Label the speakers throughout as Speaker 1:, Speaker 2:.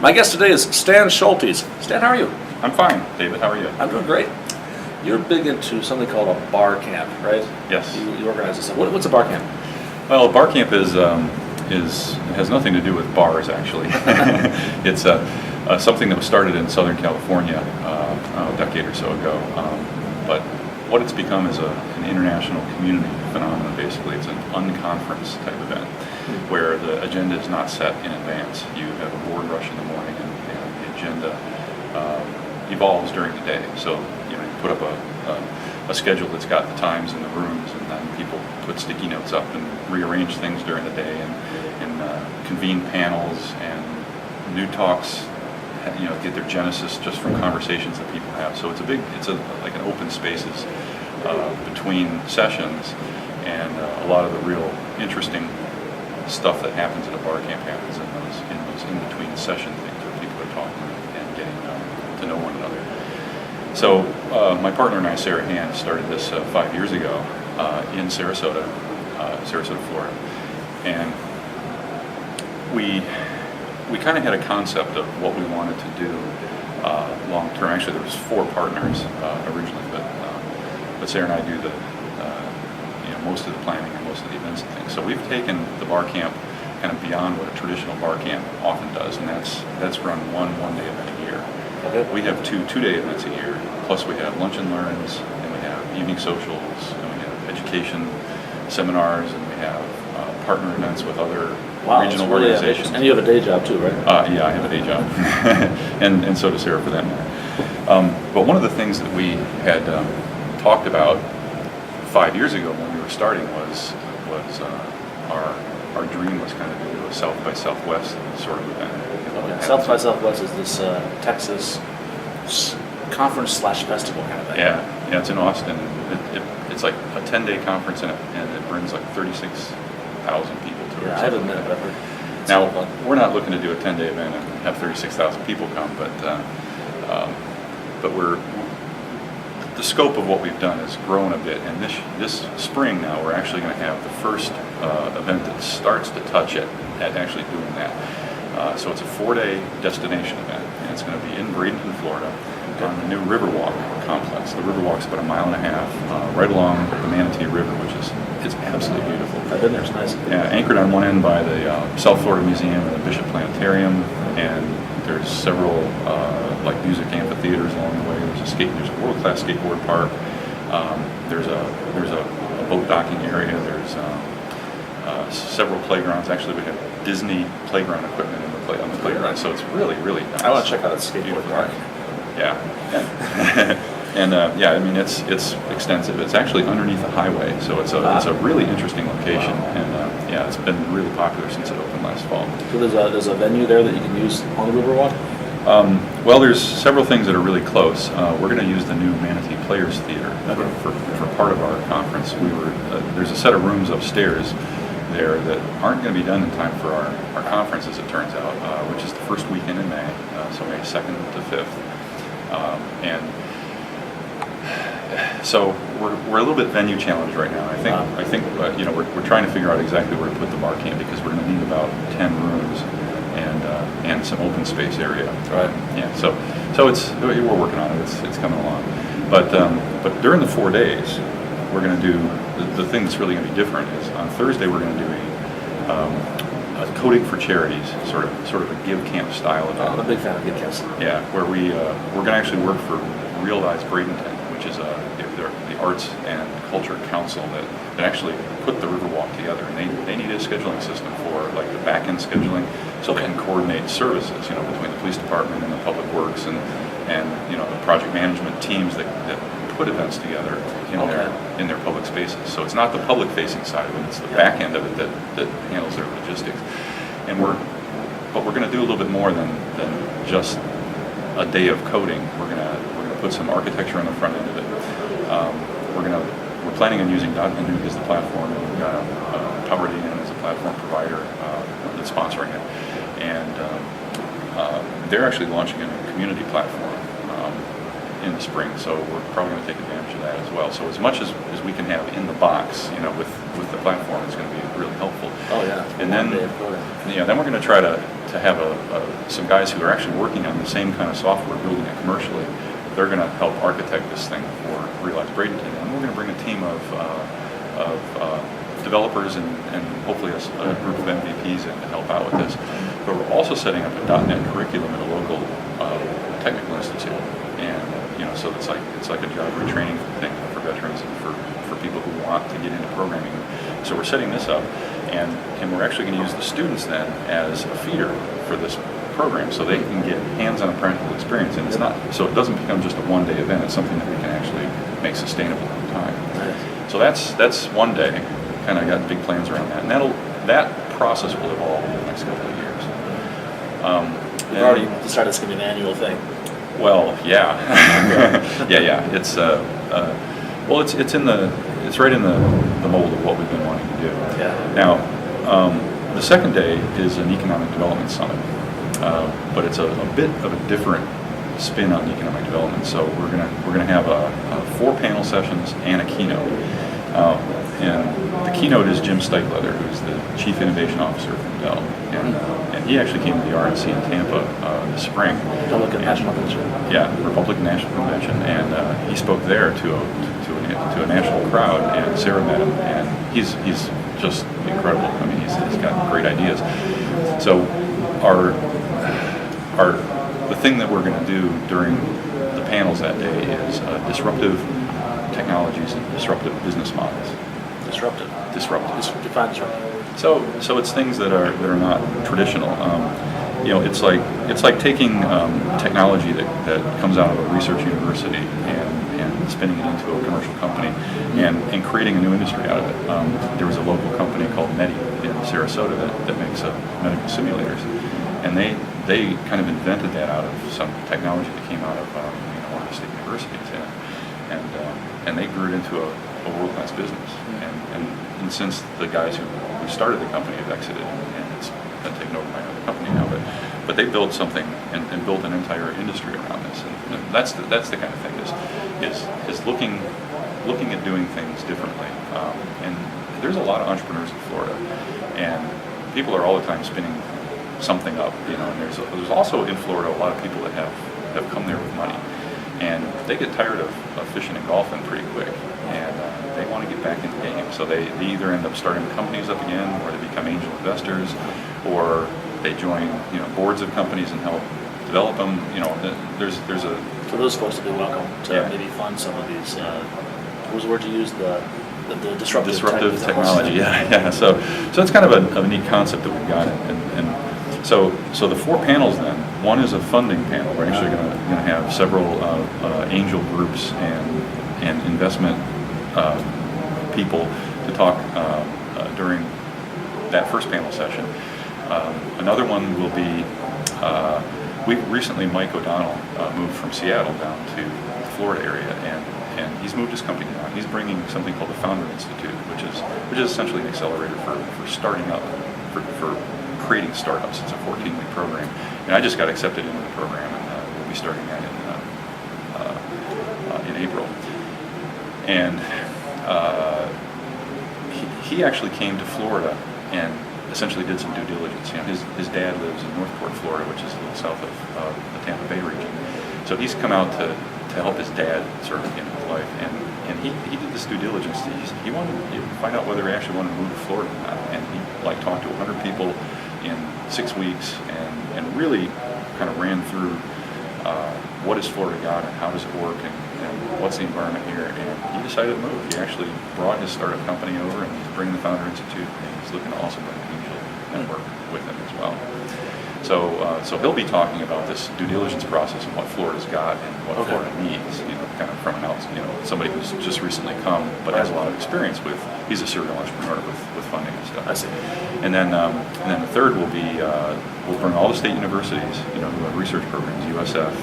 Speaker 1: My guest today is Stan Schultes. Stan, how are you?
Speaker 2: I'm fine, David. How are you?
Speaker 1: I'm doing great. You're big into something called a bar camp, right?
Speaker 2: Yes.
Speaker 1: You organize this. What's a bar camp?
Speaker 2: Well, a bar camp has nothing to do with bars, actually. It's something that was started in Southern California a decade or so ago. But what it's become is an international community phenomenon. Basically, it's an unconference type event where the agenda is not set in advance. You have a board rush in the morning, and the agenda evolves during the day. So you put up a schedule that's got the times and the rooms, and then people put sticky notes up and rearrange things during the day, and convene panels and new talks. Get their genesis just from conversations that people have. So it's like an open spaces between sessions, and a lot of the real interesting stuff that happens at a bar camp happens in those in between session things where people are talking and getting to know one another. So my partner and I, Sarah Hand, started this 5 years ago in Sarasota, Florida, and we kind of had a concept of what we wanted to do long term. Actually, there was 4 partners originally, but Sarah and I do the most of the planning and most of the events and things. So we've taken the bar camp kind of beyond what a traditional bar camp often does, and that's run one-day event a year.
Speaker 1: Okay.
Speaker 2: We have two-day events a year. Plus, we have lunch and learns, and we have evening socials, and we have education seminars, and we have partner events with other regional organizations.
Speaker 1: And you have a day job too, right?
Speaker 2: Yeah, I have a day job, and so does Sarah, for that matter. But one of the things that we had talked about 5 years ago when we were starting was our dream was kind of to do a South by Southwest sort of event.
Speaker 1: Okay. South by Southwest is this Texas conference / festival kind of thing.
Speaker 2: Yeah, it's in Austin. It's like a 10-day conference, and it brings like 36,000 people to it.
Speaker 1: Yeah, I haven't been, but I've heard.
Speaker 2: Now, we're not looking to do a 10-day event and have 36,000 people come, but the scope of what we've done has grown a bit, and this spring now we're actually going to have the first event that starts to touch it at actually doing that. So it's a 4-day destination event, and it's going to be in Bradenton, Florida, on the new Riverwalk complex. The Riverwalk's about 1.5 miles right along the Manatee River, which it's absolutely beautiful.
Speaker 1: I've been there, it's nice.
Speaker 2: Yeah, anchored on one end by the South Florida Museum and the Bishop Planetarium, and there's several like music amphitheaters along the way. There's a world-class skateboard park. There's a boat docking area. There's several playgrounds. Actually, we have Disney playground equipment on the playground, so it's really nice.
Speaker 1: I want to check out that skateboard park.
Speaker 2: Yeah. And I mean it's extensive. It's actually underneath the highway, so it's a really interesting location, and it's been really popular since it opened last fall.
Speaker 1: So there's a venue there that you can use on the Riverwalk?
Speaker 2: Well, there's several things that are really close. We're going to use the new Manatee Players Theater for part of our conference. There's a set of rooms upstairs there that aren't going to be done in time for our conference, as it turns out, which is the first weekend in May, so May 2nd to 5th. And so we're a little bit venue challenged right now. I think we're trying to figure out exactly where to put the bar camp, because we're going to need about 10 rooms and some open space area.
Speaker 1: Right.
Speaker 2: Yeah. So we're working on it. It's coming along. But during the 4 days, we're going to do the thing that's really going to be different is on Thursday we're going to do a coding for charities, sort of a give camp style event.
Speaker 1: I'm a big fan of give camps.
Speaker 2: Yeah, where we're going to actually work for Realize Bradenton, which is the Arts and Culture Council that actually put the Riverwalk together, and they need a scheduling system for like the back end scheduling, so they can coordinate services, between the police department and the public works and the project management teams that put events together in their public spaces. So it's not the public facing side of it; it's the back end of it that handles their logistics. And we're going to do a little bit more than just a day of coding. We're going to put some architecture on the front end of it. We're planning on using .NET as the platform, and we've got PowerDN as a platform provider that's sponsoring it, and they're actually launching a community platform in the spring, so we're probably going to take advantage of that as well. So as much as we can have in the box, with the platform, it's going to be really helpful.
Speaker 1: Oh yeah.
Speaker 2: And then,
Speaker 1: One day of coding.
Speaker 2: then we're going to try to have some guys who are actually working on the same kind of software, building it commercially. They're going to help architect this thing for Realize Bradenton, and we're going to bring a team of developers and hopefully a group of MVPs in to help out with this. But we're also setting up a .NET curriculum at a local technical institute, and so it's like a job retraining thing for veterans and for people who want to get into programming. So we're setting this up, and we're actually going to use the students then as a feeder for this program, so they can get hands-on practical experience, and it's not so it doesn't become just a one-day event. It's something that we can actually make sustainable over time.
Speaker 1: Nice.
Speaker 2: So that's one day. Kind of got big plans around that, and that process will evolve in the next couple of years.
Speaker 1: We've already decided it's going to be an annual thing.
Speaker 2: Well, yeah, yeah. It's it's right in the mold of what we've been wanting to do.
Speaker 1: Yeah.
Speaker 2: Now, the second day is an economic development summit, but it's a bit of a different spin on economic development. So we're gonna have 4 panel sessions and a keynote. And the keynote is Jim Steichleather, who's the Chief Innovation Officer from Dell, and he actually came to the RNC in Tampa this spring.
Speaker 1: Republican National Convention.
Speaker 2: Yeah, Republican National Convention, and he spoke there to a national crowd, and Sarah met him, and he's just incredible. I mean, he's got great ideas. So the thing that we're going to do during the panels that day is disruptive technologies and disruptive business models.
Speaker 1: Disruptive. Define disruptive.
Speaker 2: So it's things that are not traditional. It's like taking technology that comes out of a research university and spinning it into a commercial company and creating a new industry out of it. There was a local company called Medi in Sarasota that makes medical simulators, and they kind of invented that out of some technology that came out of one of the state universities, and they grew it into a world-class business. And since the guys who started the company have exited, and it's been taken over by another company now, but they built something and built an entire industry around this, and that's the kind of thing is looking at doing things differently. And there's a lot of entrepreneurs in Florida, and people are all the time spinning something up, and there's also in Florida a lot of people that have come there with money, and they get tired of fishing and golfing pretty quick, and they want to get back in the game. So they either end up starting companies up again, or they become angel investors, or they join boards of companies and help develop them. There's a
Speaker 1: For those folks to be welcome to maybe fund some of these. What was the word you used? The disruptive
Speaker 2: technology. Yeah. So it's kind of a neat concept that we've got, and so the 4 panels then. One is a funding panel. We're actually going to have several angel groups and investment people to talk during that first panel session. Another one will be, Mike O'Donnell moved from Seattle down to the Florida area, and he's moved his company down. He's bringing something called the Founder Institute, which is essentially an accelerator for starting up, for creating startups. It's a 14-week program, and I just got accepted into the program, and we'll be starting that in April. And he actually came to Florida and essentially did some due diligence. His dad lives in Northport, Florida, which is a little south of the Tampa Bay region. So he's come out to help his dad sort of in his life, and he did this due diligence. He wanted to find out whether he actually wanted to move to Florida or not, and he talked to 100 people in 6 weeks and really kind of ran through what is Florida got and how does it work and what's the environment here, and he decided to move. He actually brought his startup company over, and he's bringing the Founder Institute, and he's looking to also bring the Angel Network with him as well. So he'll be talking about this due diligence process and what Florida's got and what Florida needs, kind of from an somebody who's just recently come but has a lot of experience with. He's a serial entrepreneur with funding and stuff.
Speaker 1: I see.
Speaker 2: And then the third will be we'll bring all the state universities, who have research programs: USF,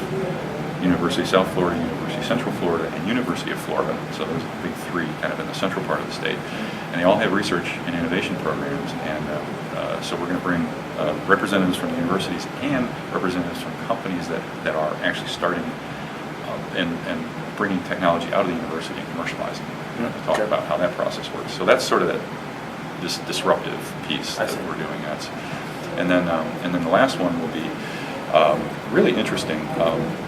Speaker 2: University of South Florida, University of Central Florida, and University of Florida. So those are the big 3 kind of in the central part of the state, and they all have research and innovation programs. And so we're going to bring representatives from the universities and representatives from companies that are actually starting and bringing technology out of the university and commercializing it. To talk about how that process works. So that's sort of this disruptive piece
Speaker 1: I
Speaker 2: that
Speaker 1: see.
Speaker 2: we're doing. And then the last one will be really interesting.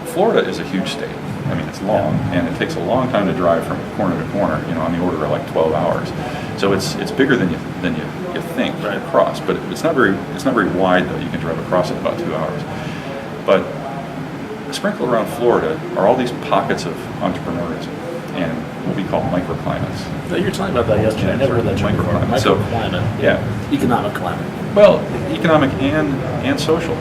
Speaker 2: Florida is a huge state. I mean, it's long, and it takes a long time to drive from corner to corner. On the order of like 12 hours. So it's bigger than you think across, but it's not very wide though. You can drive across it in about 2 hours. But sprinkled around Florida are all these pockets of entrepreneurism and what we call microclimates.
Speaker 1: No, you were talking about that yesterday. I never heard that term before.
Speaker 2: Microclimate.
Speaker 1: Microclimate.
Speaker 2: Yeah.
Speaker 1: Economic climate.
Speaker 2: Well, economic and social.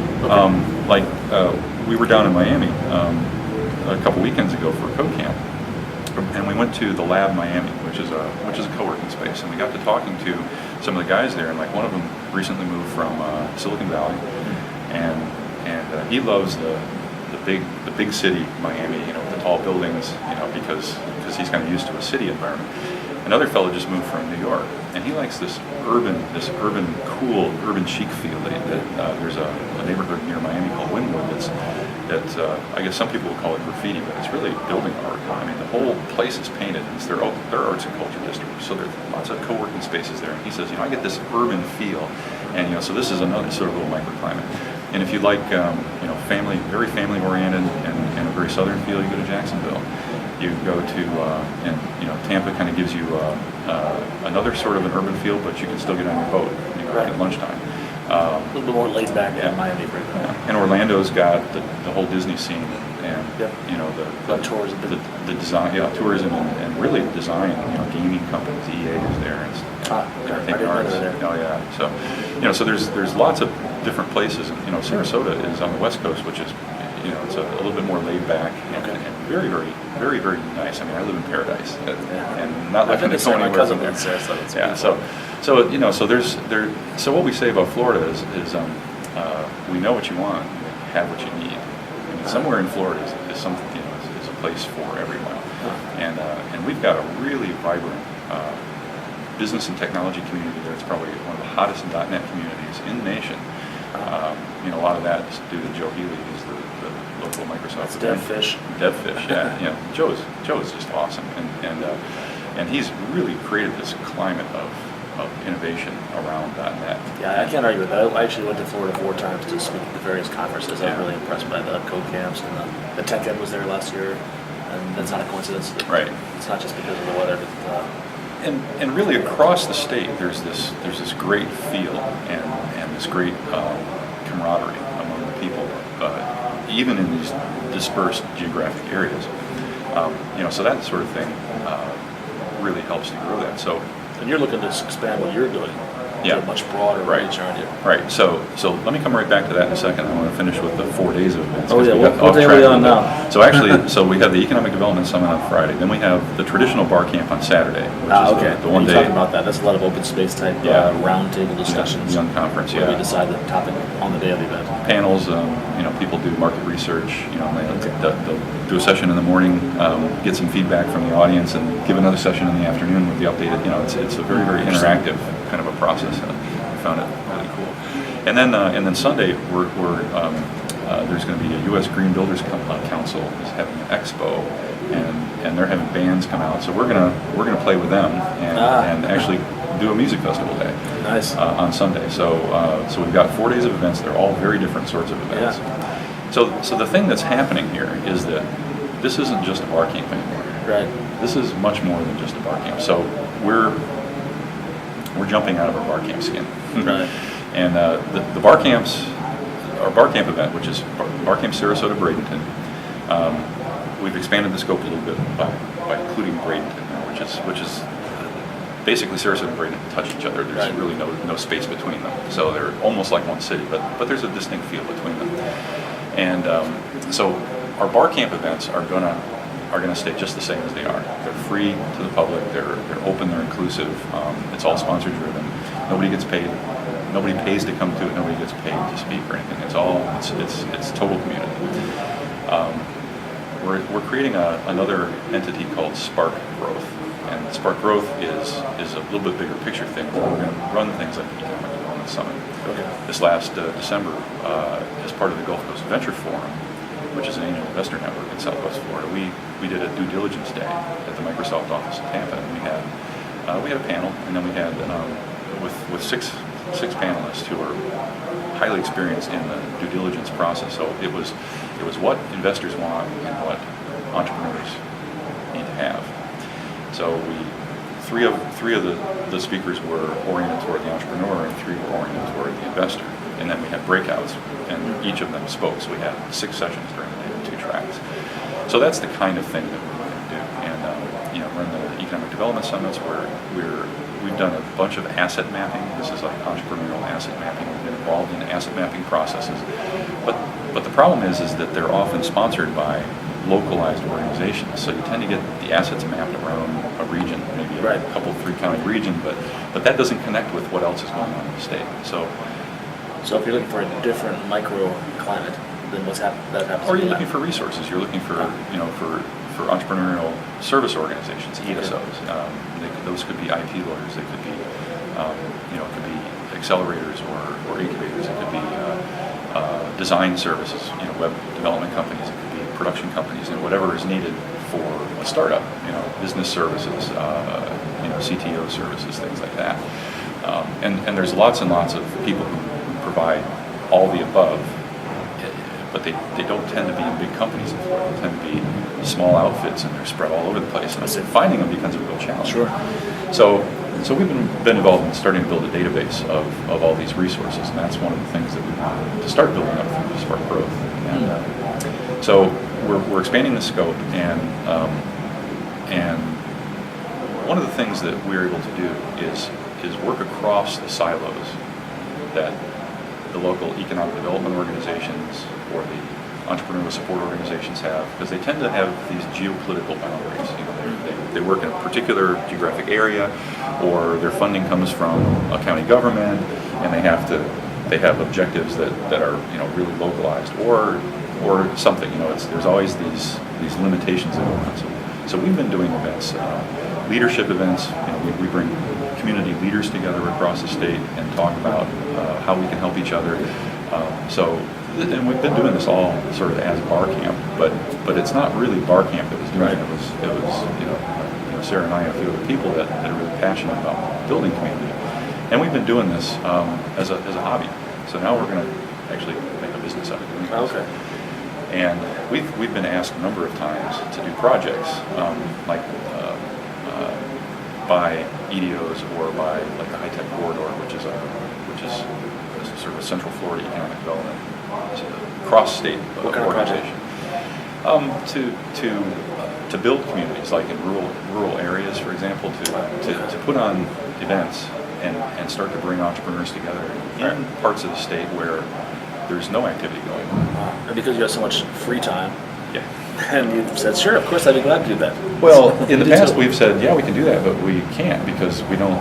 Speaker 2: We were down in Miami a couple weekends ago for a code camp, and we went to the Lab Miami, which is a co-working space, and we got to talking to some of the guys there, and like one of them recently moved from Silicon Valley, and he loves the big city Miami, with the tall buildings, because he's kind of used to a city environment. Another fellow just moved from New York, and he likes this urban, cool, urban chic feel. There's a neighborhood near Miami called Wynwood that I guess some people would call it graffiti, but it's really building art. I mean, the whole place is painted. It's their arts and culture district, so there's lots of co-working spaces there. And he says, I get this urban feel, and so this is another sort of little microclimate. And if you like, very family oriented and a very southern feel, you go to Jacksonville. You go to, Tampa kind of gives you another sort of an urban feel, but you can still get on your boat, at lunchtime.
Speaker 1: A little bit more laid back than Miami.
Speaker 2: And Orlando's got the whole Disney scene, and
Speaker 1: the tourism,
Speaker 2: the design, tourism, and really design. Gaming companies, EA is there, and Entertainment Arts. Oh yeah, so there's lots of different places. And Sarasota is on the West Coast, which is it's a little bit more laid back and very, very, very, very nice. I mean, I live in paradise, and not looking to go anywhere.
Speaker 1: My cousin lives there, so it's beautiful.
Speaker 2: So what we say about Florida is we know what you want, you have what you need. I mean, somewhere in Florida is something, is a place for everyone, and we've got a really vibrant business and technology community there. It's probably one of the hottest .NET communities in the nation. A lot of that is due to Joe Healy, who's the local Microsoft. Devfish, yeah. Joe is just awesome, and he's really created this climate of innovation around .NET.
Speaker 1: Yeah, I can't argue with that. I actually went to Florida 4 times to speak at the various conferences. I was really impressed by the code camps, and the Tech Ed was there last year, and that's not a coincidence.
Speaker 2: Right.
Speaker 1: It's not just because of the weather, but
Speaker 2: and really across the state, there's this great feel and this great camaraderie among the people, even in these dispersed geographic areas. So that sort of thing really helps to grow that. So,
Speaker 1: and you're looking to expand what you're doing.
Speaker 2: Yeah.
Speaker 1: To a much broader reach, aren't you?
Speaker 2: Right. So let me come right back to that in a second. I want to finish with the 4 days of events.
Speaker 1: Oh yeah. What day are we on now?
Speaker 2: So actually, we have the Economic Development Summit on Friday. Then we have the traditional bar camp on Saturday, which is the one day.
Speaker 1: Talking about that. That's a lot of open space type roundtable discussions.
Speaker 2: Young conference.
Speaker 1: Where we decide the topic on the day of the event.
Speaker 2: Panels. People do market research. They'll do a session in the morning, get some feedback from the audience, and give another session in the afternoon with the updated. It's a very, very interactive kind of a process. I found it really cool. And then Sunday there's going to be a U.S. Green Builders Council is having an expo, and they're having bands come out. So we're gonna play with them and actually do a music festival day.
Speaker 1: Nice.
Speaker 2: On Sunday. So we've got 4 days of events. They're all very different sorts of events.
Speaker 1: Yeah.
Speaker 2: So the thing that's happening here is that this isn't just a bar camp anymore.
Speaker 1: Right.
Speaker 2: This is much more than just a bar camp. So we're jumping out of our bar camp skin.
Speaker 1: Right.
Speaker 2: And the bar camps, our bar camp event, which is Bar Camp Sarasota Bradenton, we've expanded the scope a little bit by including Bradenton, which is basically Sarasota and Bradenton touch each other. There's really no space between them, so they're almost like one city, but there's a distinct feel between them. And so our bar camp events are gonna stay just the same as they are. They're free to the public. They're open. They're inclusive. It's all sponsor driven. Nobody gets paid. Nobody pays to come to it. Nobody gets paid to speak or anything. It's total community. We're creating another entity called Spark Growth, and Spark Growth is a little bit bigger picture thing. We're going to run things like the Economic Development Summit. Okay. This last December, as part of the Gulf Coast Venture Forum, which is an angel investor network in Southwest Florida, we did a due diligence day at the Microsoft office in Tampa, and we had a panel, and then we had with six panelists who are highly experienced in the due diligence process. So it was what investors want and what entrepreneurs need to have. So three of the speakers were oriented toward the entrepreneur and 3 were oriented toward the investor. And then we had breakouts, and each of them spoke. So we had 6 sessions during the day with 2 tracks. So that's the kind of thing that we're going to do. And we're in the economic development summits where we've done a bunch of asset mapping. This is like entrepreneurial asset mapping. We've been involved in asset mapping processes. But the problem is that they're often sponsored by localized organizations. So you tend to get the assets mapped around a region, maybe a couple 3-county region, but that doesn't connect with what else is going on in the state. So
Speaker 1: if you're looking for a different microclimate, then that happens.
Speaker 2: Or you're looking for resources. You're looking for for entrepreneurial service organizations, ESOs. Those could be IP lawyers. They could be it could be accelerators or incubators. It could be design services, web development companies. It could be production companies, and whatever is needed for a startup. Business services, CTO services, things like that. And there's lots and lots of people who provide all the above, but they don't tend to be in big companies in Florida. They tend to be small outfits, and they're spread all over the place. And finding them becomes a real challenge.
Speaker 1: Sure.
Speaker 2: So we've been involved in starting to build a database of all these resources, and that's one of the things that we want to start building up through Spark Growth. And so we're expanding the scope, and one of the things that we're able to do is work across the silos that the local economic development organizations or the entrepreneurial support organizations have, because they tend to have these geopolitical boundaries. They work in a particular geographic area, or their funding comes from a county government, and they have objectives that are really localized, or something. There's always these limitations that go on. So we've been doing events, leadership events. We bring community leaders together across the state and talk about how we can help each other. And we've been doing this all sort of as bar camp, but it's not really bar camp that was doing it. It was Sarah and I and a few other people that are really passionate about building community, and we've been doing this as a hobby. So now we're going to actually make a business out of doing this.
Speaker 1: Okay.
Speaker 2: And we've been asked a number of times to do projects by EDOs or by like the High Tech Corridor, which is sort of a Central Florida economic development cross-state organization. To build communities, like in rural areas, for example, to put on events and start to bring entrepreneurs together in parts of the state where there's no activity going on.
Speaker 1: And because you have so much free time.
Speaker 2: Yeah.
Speaker 1: And you've said, sure, of course, I'd be glad to do that.
Speaker 2: Well, in the past, we've said, yeah, we can do that, but we can't because we don't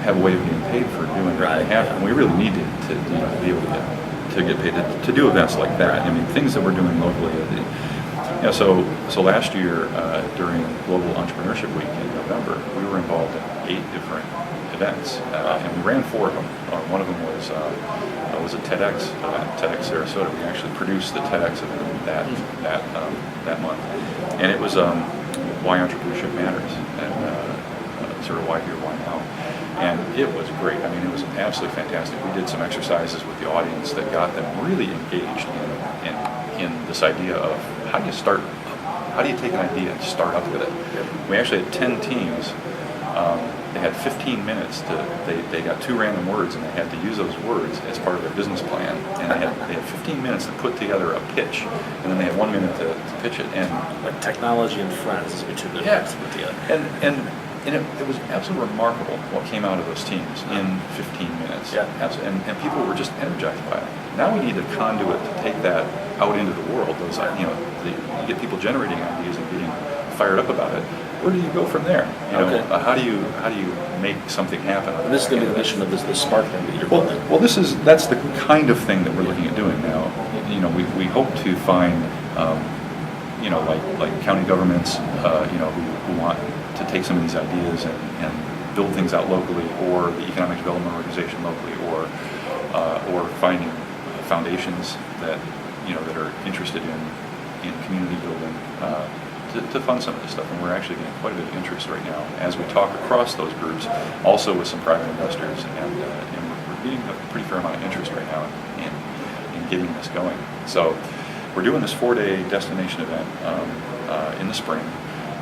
Speaker 2: have a way of getting paid for doing it. And we really need to be able to get paid to do events like that. I mean, things that we're doing locally. So last year during Global Entrepreneurship Week in November, we were involved in 8 different events, and we ran 4 of them. One of them was a TEDx event, TEDx Sarasota. We actually produced the TEDx event that month, and it was why entrepreneurship matters, and sort of why here, why now. And it was great. I mean, it was absolutely fantastic. We did some exercises with the audience that got them really engaged in this idea of how do you take an idea and start up with it. We actually had 10 teams. They had 15 minutes they got 2 random words, and they had to use those words as part of their business plan. And they had 15 minutes to put together a pitch, and then they had 1 minute to pitch it. And
Speaker 1: like technology and friends is what you've been put together.
Speaker 2: And it was absolutely remarkable what came out of those teams in 15 minutes.
Speaker 1: Yeah.
Speaker 2: And people were just energized by it. Now we need a conduit to take that out into the world. You get people generating ideas and getting fired up about it. Where do you go from there? How do you make something happen?
Speaker 1: And this is going to be the mission of this Spark thing that you're building.
Speaker 2: Well, that's the kind of thing that we're looking at doing now. We hope to find like county governments who want to take some of these ideas and build things out locally, or the economic development organization locally, or finding foundations that are interested in community building. to fund some of this stuff, and we're actually getting quite a bit of interest right now as we talk across those groups, also with some private investors, and we're getting a pretty fair amount of interest right now in getting this going. So we're doing this 4-day destination event in the spring,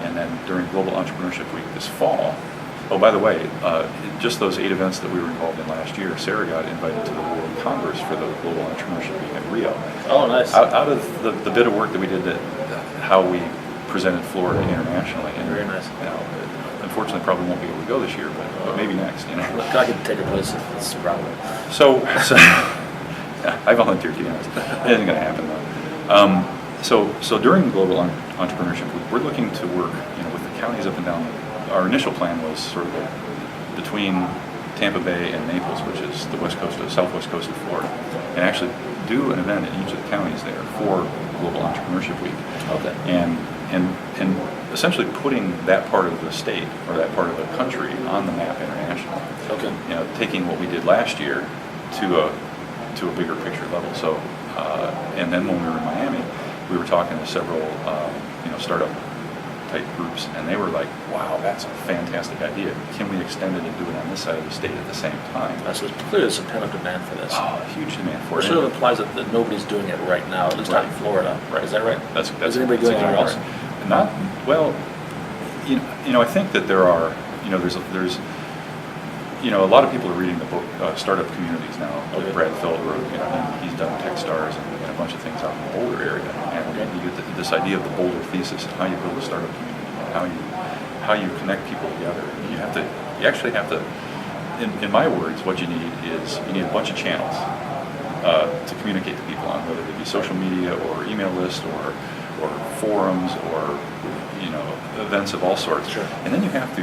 Speaker 2: and then during Global Entrepreneurship Week this fall. Oh, by the way, just those 8 events that we were involved in last year, Sarah got invited to the World Congress for the Global Entrepreneurship Week in Rio.
Speaker 1: Oh, nice.
Speaker 2: Out of the bit of work that we did, how we presented Florida internationally. And,
Speaker 1: very nice.
Speaker 2: Unfortunately, probably won't be able to go this year, but maybe next.
Speaker 1: I could take her place if it's a problem.
Speaker 2: So yeah, I volunteered, to be honest. It isn't going to happen though. So during Global Entrepreneurship Week, we're looking to work, with the counties up and down. Our initial plan was sort of between Tampa Bay and Naples, which is the southwest coast of Florida, and actually do an event in each of the counties there for Global Entrepreneurship Week.
Speaker 1: Okay.
Speaker 2: And essentially putting that part of the state or that part of the country on the map internationally.
Speaker 1: Okay.
Speaker 2: Taking what we did last year to a bigger picture level. So, and then when we were in Miami, we were talking to several startup type groups, and they were like, "Wow, that's a fantastic idea. Can we extend it and do it on this side of the state at the same time?"
Speaker 1: So clearly there's some pent-up demand for this.
Speaker 2: Oh, huge demand for it.
Speaker 1: It sort of implies that nobody's doing it right now, at least not in Florida.
Speaker 2: Right.
Speaker 1: Is that right?
Speaker 2: That's
Speaker 1: Is anybody doing it anywhere else?
Speaker 2: Not well. I think that there are. There's a lot of people are reading the book Startup Communities now.
Speaker 1: Okay.
Speaker 2: Brad Feld wrote. He's done Techstars and a bunch of things out in the Boulder area, and you get this idea of the Boulder thesis and how you build a startup community, and how you connect people together. You actually have to. In my words, what you need is a bunch of channels to communicate to people on, whether it be social media or email list or forums or events of all sorts.
Speaker 1: Sure.
Speaker 2: And then you have to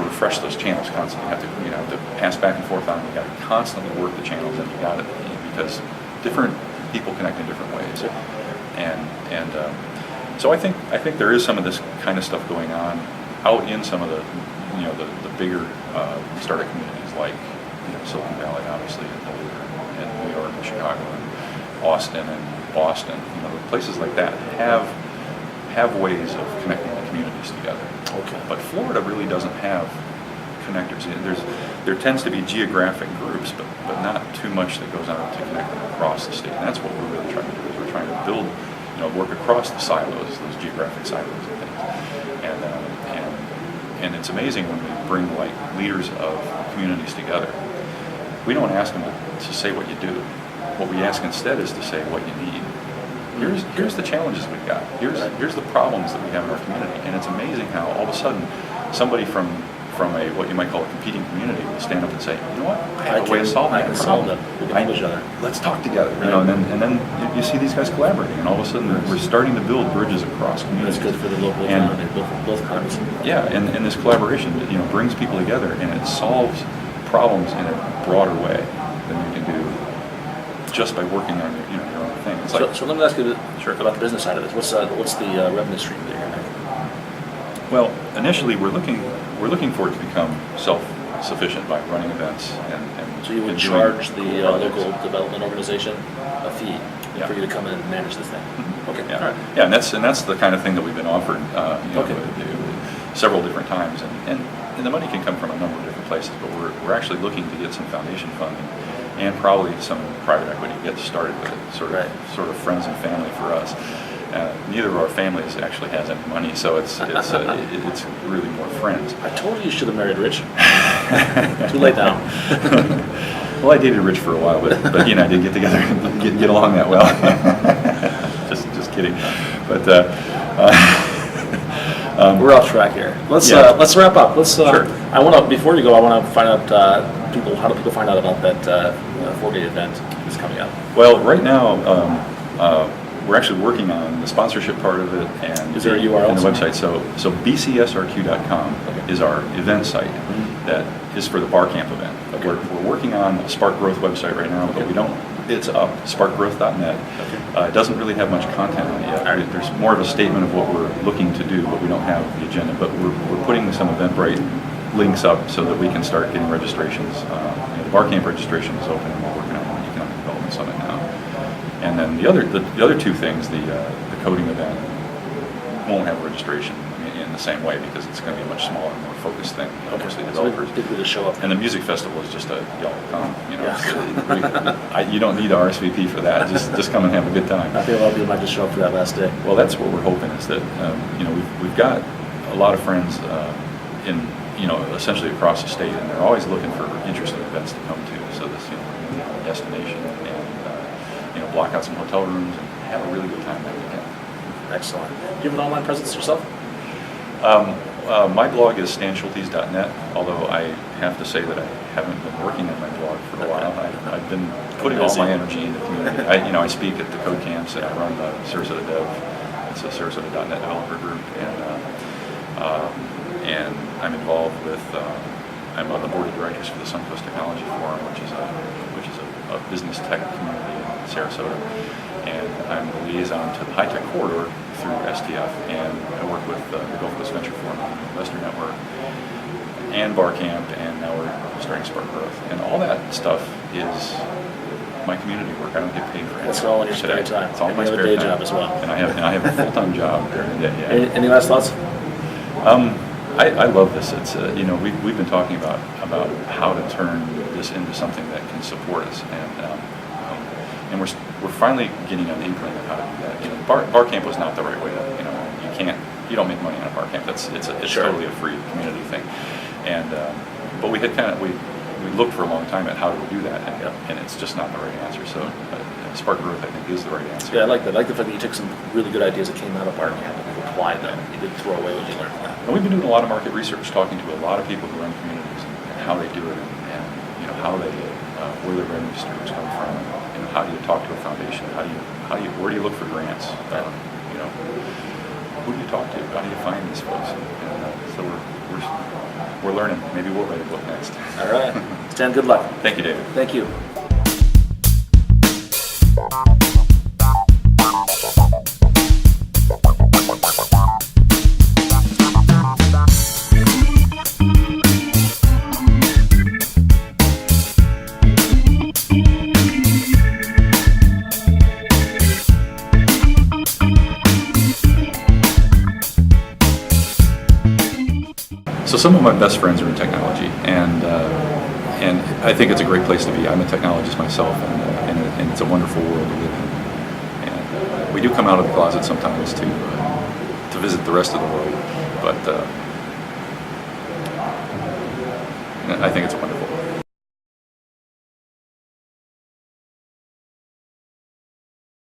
Speaker 2: refresh those channels constantly. You have to pass back and forth on them. You got to constantly work the channels, and you got it because different people connect in different ways.
Speaker 1: Sure.
Speaker 2: And so I think there is some of this kind of stuff going on out in some of the the bigger startup communities like Silicon Valley, obviously, and Boulder, and New York, and Chicago, and Austin, and Boston. Places like that have ways of connecting the communities together.
Speaker 1: Okay.
Speaker 2: But Florida really doesn't have connectors. There tends to be geographic groups, but not too much that goes on to connect them across the state. And that's what we're really trying to do. Is we're trying to build, work across the silos, those geographic silos and things. And it's amazing when we bring leaders of communities together. We don't ask them to say what you do. What we ask instead is to say what you need. Here's the challenges we've got. Here's the problems that we have in our community. And it's amazing how all of a sudden somebody from a what you might call a competing community will stand up and say, "You know what? I have a way of solving that problem.
Speaker 1: We can help each other.
Speaker 2: Let's talk together." And then you see these guys collaborating, and all of a sudden we're starting to build bridges across communities.
Speaker 1: That's good for the local economy, both economies.
Speaker 2: Yeah, and this collaboration brings people together, and it solves problems in a broader way than you can do just by working on your own thing. It's
Speaker 1: so let me ask you about the business side of this. What's the revenue stream that you're making?
Speaker 2: Well, initially we're looking for it to become self-sufficient by running events and
Speaker 1: so you would charge the local development organization a fee for you to come in and manage this thing.
Speaker 2: Mm-hmm.
Speaker 1: Okay.
Speaker 2: Yeah.
Speaker 1: All right.
Speaker 2: Yeah, and that's the kind of thing that we've been offered several different times, and the money can come from a number of different places, but we're actually looking to get some foundation funding and probably some private equity to get started with it, sort of friends and family for us. Neither of our families actually has any money, so it's really more friends.
Speaker 1: I told you you should have married Rich. Too late now.
Speaker 2: Well, I dated Rich for a while, but he and I did get together and get along that well. just kidding. But
Speaker 1: we're off track here. Let's wrap up.
Speaker 2: Sure.
Speaker 1: Before you go, I want to find out how do people find out about that 4-day event that's coming up?
Speaker 2: Well, right now. We're actually working on the sponsorship part of it, and
Speaker 1: is there a URL?
Speaker 2: And the website. So bcsrq.com is our event site that is for the Bar Camp event. Okay. We're working on a Spark Growth website right now, but we don't. It's up, sparkgrowth.net. Okay. It doesn't really have much content on it yet. Right. There's more of a statement of what we're looking to do, but we don't have the agenda. But we're putting some Eventbrite links up so that we can start getting registrations. The Bar Camp registration is open, and we're working on the Economic Development Summit now. And then the other two things, the coding event won't have registration in the same way because it's going to be a much smaller, more focused thing. Mostly developers.
Speaker 1: People just show up.
Speaker 2: And the music festival is just a y'all come.
Speaker 1: Yeah.
Speaker 2: You don't need RSVP for that. Just come and have a good time.
Speaker 1: I think a lot of people might just show up for that last day.
Speaker 2: Well, that's what we're hoping is that we've got a lot of friends in essentially across the state, and they're always looking for interesting events to come to. So this destination and block out some hotel rooms and have a really good time that weekend.
Speaker 1: Excellent. Do you have an online presence yourself?
Speaker 2: My blog is stanschultes.net, although I have to say that I haven't been working on my blog for a while. I've been putting all my energy in the community. I speak at the code camps, and I run the Sarasota Dev. It's a Sarasota.net developer group, and I'm involved with. I'm on the board of directors for the Suncoast Technology Forum, which is a business tech community in Sarasota, and I'm the liaison to the High Tech Corridor through STF, and I work with the Gulf Coast Venture Forum, Investor Network, and Bar Camp, and now we're starting Spark Growth, and all that stuff is my community work. I don't get paid for it.
Speaker 1: It's all in your spare time.
Speaker 2: It's all my spare time.
Speaker 1: You have a day job as well.
Speaker 2: And I have a full-time job during the day. Yeah.
Speaker 1: Any last thoughts?
Speaker 2: I love this. It's we've been talking about how to turn this into something that can support us, and we're finally getting an inkling of how to do that. Bar camp was not the right way to you don't make money on a bar camp. It's
Speaker 1: Sure.
Speaker 2: Totally a free community thing, and but we had we looked for a long time at how to do that, and it's just not the right answer. So Spark Growth, I think, is the right answer.
Speaker 1: Yeah, I like that. I like the fact that you took some really good ideas that came out of Bar Camp and you applied them. You didn't throw away what you learned from that.
Speaker 2: And we've been doing a lot of market research, talking to a lot of people who run communities and how they do it, and how they where their revenue streams come from. How do you talk to a foundation? Where do you look for grants? Who do you talk to? How do you find these folks? So we're learning. Maybe we'll write a book next.
Speaker 1: All right, Stan. Good luck.
Speaker 2: Thank you, David.
Speaker 1: Thank you.
Speaker 2: So some of my best friends are in technology, and I think it's a great place to be. I'm a technologist myself, and it's a wonderful world to live in. And we do come out of the closet sometimes to visit the rest of the world, but I think it's a wonderful